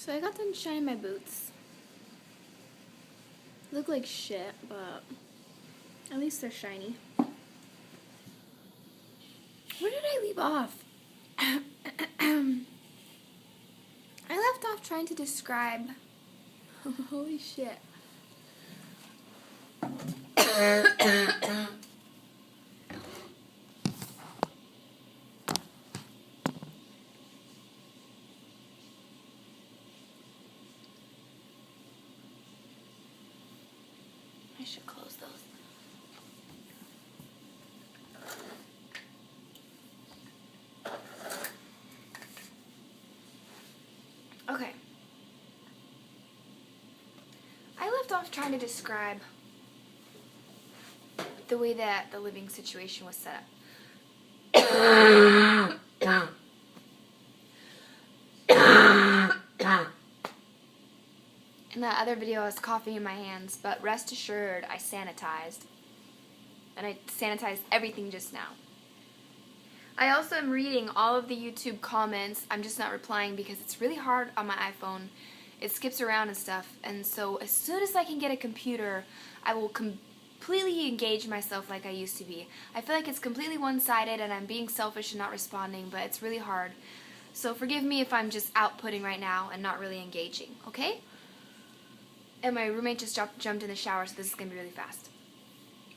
So I got done shining my boots. Look like shit, but at least they're shiny. Where did I leave off? I left off trying to describe... Holy shit. I should close those. Okay. I left off trying to describe the way that the living situation was set up. In that other video, I was coughing in my hands, but rest assured, I sanitized. And I sanitized everything just now. I also am reading all of the YouTube comments. I'm just not replying because it's really hard on my iPhone. It skips around and stuff. And so as soon as I can get a computer, I will completely engage myself like I used to be. I feel like it's completely one-sided and I'm being selfish and not responding, but it's really hard. So forgive me if I'm just outputting right now and not really engaging, okay? And my roommate just jumped in the shower, so this is going to be really fast.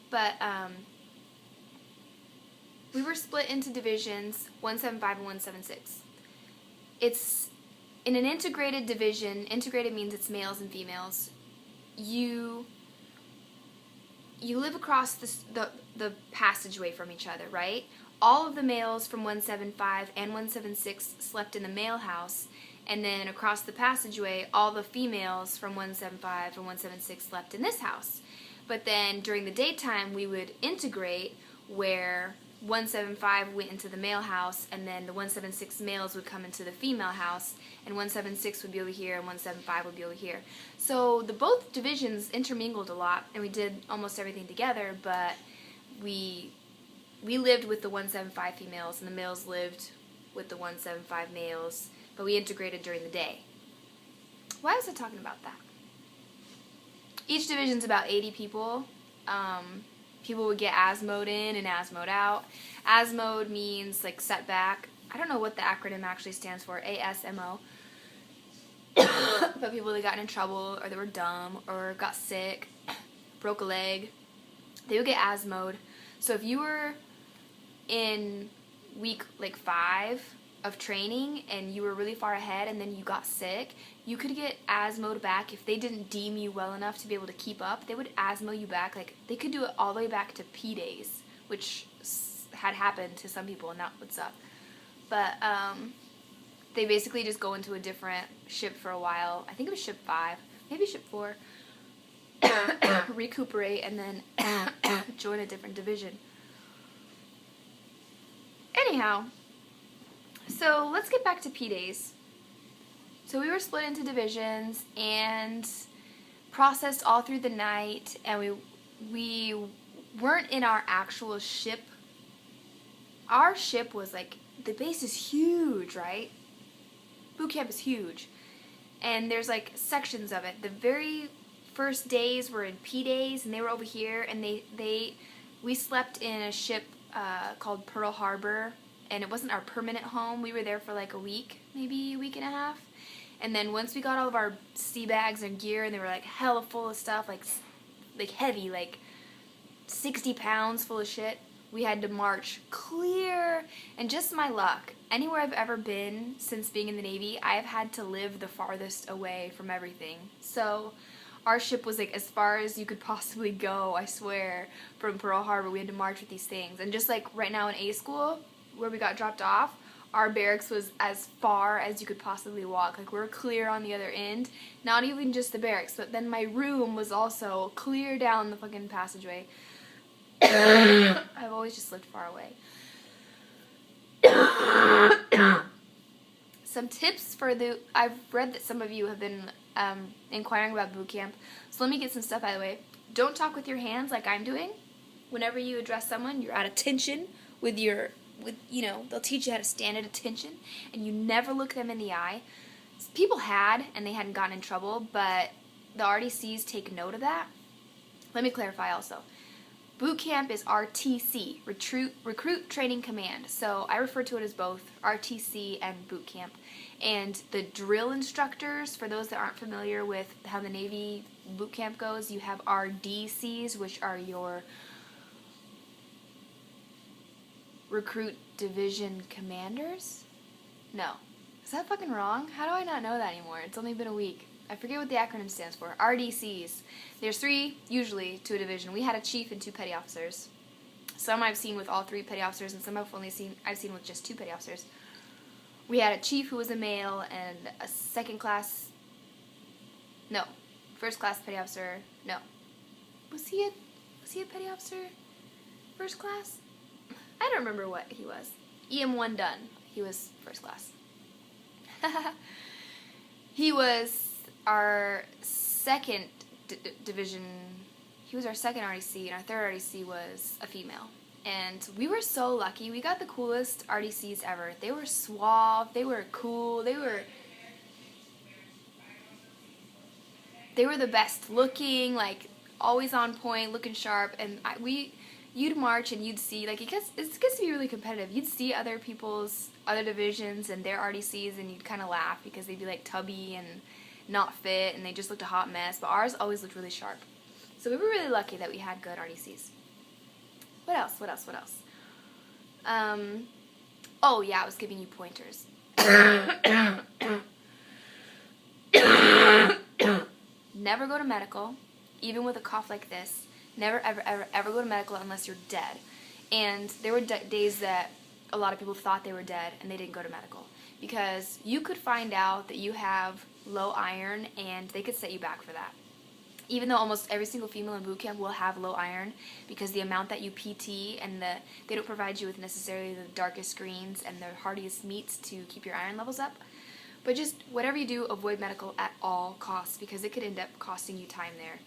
But, we were split into divisions, 175 and 176. It's, in an integrated division, integrated means it's males and females, you live across the passageway from each other, right? All of the males from 175 and 176 slept in the male house, and then across the passageway, all the females from 175 and 176 slept in this house. But then during the daytime, we would integrate where 175 went into the male house, and then the 176 males would come into the female house, and 176 would be over here, and 175 would be over here. So the both divisions intermingled a lot, and we did almost everything together, but we lived with the 175 females, and the males lived with the 175 males, but we integrated during the day. Why was I talking about that? Each division's about 80 people. People would get asmo'd in and asmo'd out. Asmo'd means like setback. I don't know what the acronym actually stands for, ASMO. But people that got in trouble, or they were dumb, or got sick, broke a leg, they would get asmo'd. So if you were in week like 5 of training and you were really far ahead and then you got sick, you could get asmo'd back. If they didn't deem you well enough to be able to keep up, they would asmo you back. Like, they could do it all the way back to PDAYS, which had happened to some people, and that's what's up. But they basically just go into a different ship for a while. I think it was ship 5, maybe ship 4, recuperate, and then join a different division. Anyhow, so let's get back to PDAYS. So we were split into divisions and processed all through the night, and we weren't in our actual ship. Our ship was like, the base is huge, right? Boot camp is huge. And there's like sections of it. The very first days were in PDAYS, and they were over here, and we slept in a ship called Pearl Harbor, and it wasn't our permanent home. We were there for like a week, maybe a week and a half. And then once we got all of our sea bags and gear, and they were like hella full of stuff, like heavy, like 60 pounds full of shit, we had to march clear. And just my luck, anywhere I've ever been since being in the Navy, I have had to live the farthest away from everything. So our ship was like as far as you could possibly go, I swear, from Pearl Harbor. We had to march with these things. And just like right now in A school, where we got dropped off, our barracks was as far as you could possibly walk. Like, we were clear on the other end. Not even just the barracks, but then my room was also clear down the fucking passageway. I've always just lived far away. Some tips for I've read that some of you have been inquiring about boot camp, so let me get some stuff out of the way. Don't talk with your hands like I'm doing. Whenever you address someone, you're at attention with you know, they'll teach you how to stand at attention, and you never look them in the eye. people had, and they hadn't gotten in trouble, but the RDCs take note of that. Let me clarify also. Boot camp is RTC, Recruit Training Command. So I refer to it as both RTC and boot camp. And the drill instructors, for those that aren't familiar with how the Navy boot camp goes, you have RDCs, which are your Recruit Division Commanders? No. Is that fucking wrong? How do I not know that anymore? It's only been a week. I forget what the acronym stands for. RDCs. There's 3, usually, to a division. We had a chief and 2 petty officers. Some I've seen with all 3 petty officers, and some I've seen with just 2 petty officers. We had a chief who was a male, and a first class petty officer. No. Was he a petty officer? First class? I don't remember what he was. EM1 done. He was first class. He was our second division. He was our second RDC, and our third RDC was a female. And we were so lucky. We got the coolest RDCs ever. They were suave. They were cool. They were the best looking, like always on point, looking sharp. And you'd march and you'd see, like, it gets to be really competitive. You'd see other divisions and their RDCs, and you'd kind of laugh because they'd be like tubby and not fit, and they just looked a hot mess. But ours always looked really sharp. So we were really lucky that we had good RDCs. What else? Oh yeah, I was giving you pointers. Never go to medical, even with a cough like this. Never, ever, ever, ever go to medical unless you're dead. And there were days that a lot of people thought they were dead and they didn't go to medical. Because you could find out that you have low iron and they could set you back for that. Even though almost every single female in boot camp will have low iron, because the amount that you PT and they don't provide you with necessarily the darkest greens and the heartiest meats to keep your iron levels up. But just whatever you do, avoid medical at all costs, because it could end up costing you time there.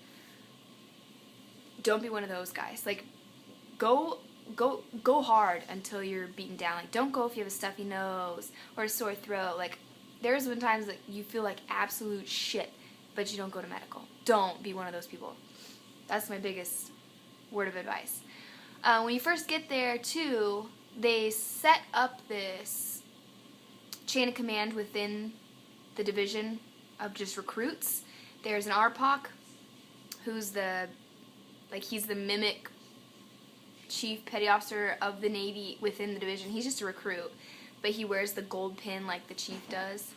Don't be one of those guys. Like, go hard until you're beaten down. Like, don't go if you have a stuffy nose or a sore throat. Like, there's been times that you feel like absolute shit, but you don't go to medical. Don't be one of those people. That's my biggest word of advice. When you first get there, too, they set up this chain of command within the division of just recruits. There's an RPOC, who's he's the mimic chief petty officer of the Navy within the division. He's just a recruit, but he wears the gold pin like the chief does.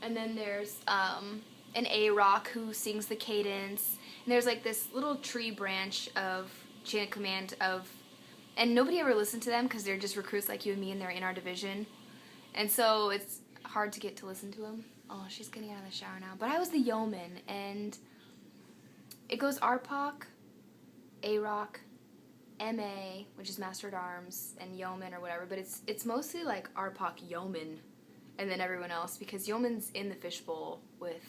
And then there's an A-Rock who sings the cadence. And there's like this little tree branch of chain of command and nobody ever listened to them because they're just recruits like you and me, and they're in our division. And so it's hard to get to listen to them. Oh, she's getting out of the shower now. But I was the yeoman, and it goes RPOC, A-Rock, MA, which is Master at Arms, and yeoman or whatever. But it's mostly like RPOC yeoman, and then everyone else, because yeoman's in the fishbowl with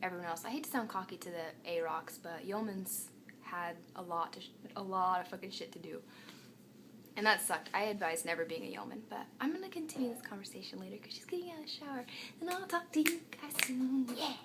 everyone else. I hate to sound cocky to the A-Rocks, but yeoman's had a lot of fucking shit to do. And that sucked. I advise never being a yeoman, but I'm going to continue this conversation later because she's getting out of the shower. And I'll talk to you guys soon. Yeah.